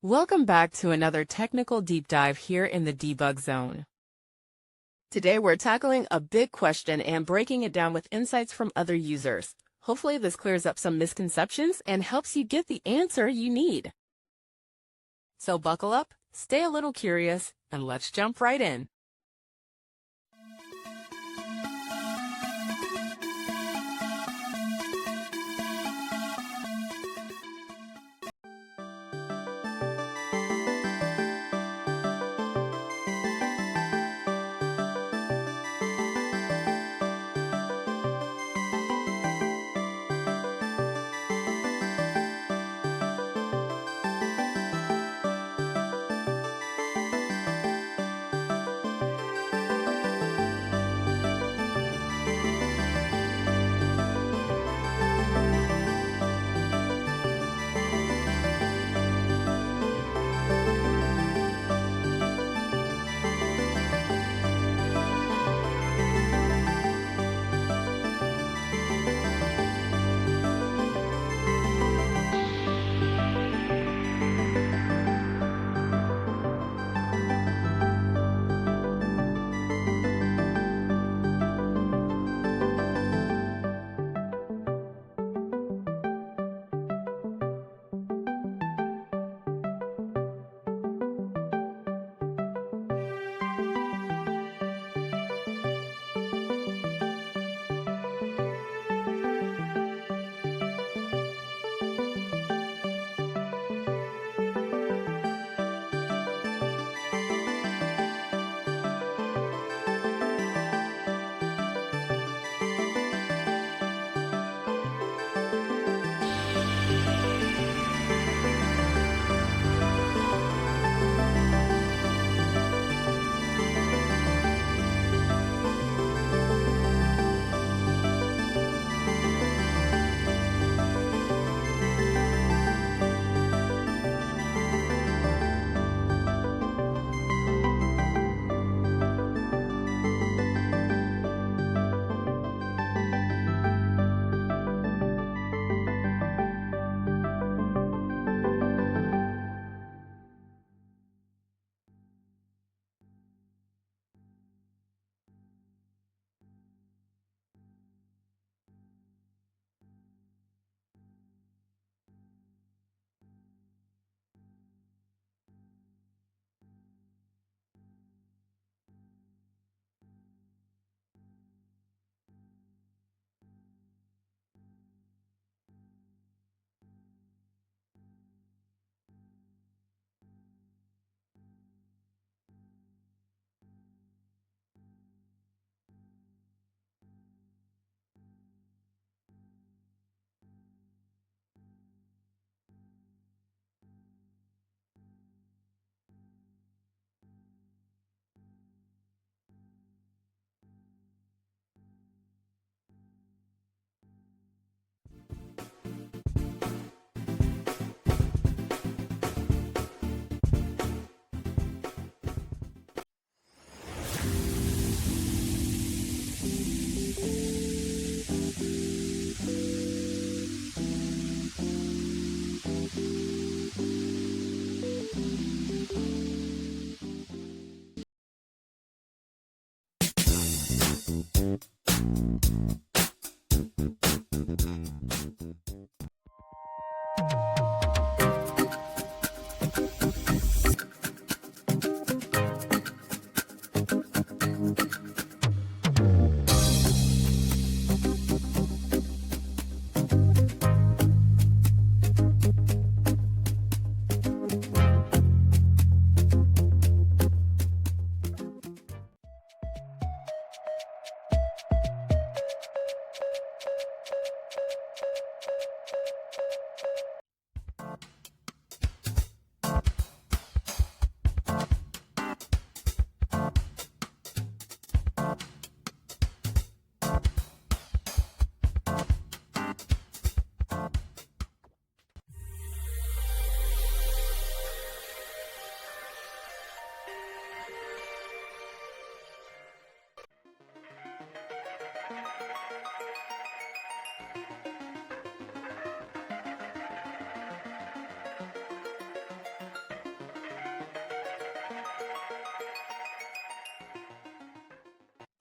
Welcome back to another technical deep dive here in the Debug Zone. Today we're tackling a big question and breaking it down with insights from other users. Hopefully this clears up some misconceptions and helps you get the answer you need. So buckle up, stay a little curious, and let's jump right in.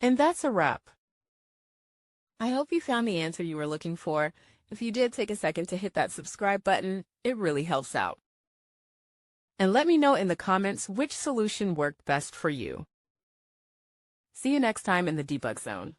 And that's a wrap. I hope you found the answer you were looking for. If you did, take a second to hit that subscribe button. It really helps out. And let me know in the comments which solution worked best for you. See you next time in the debug zone.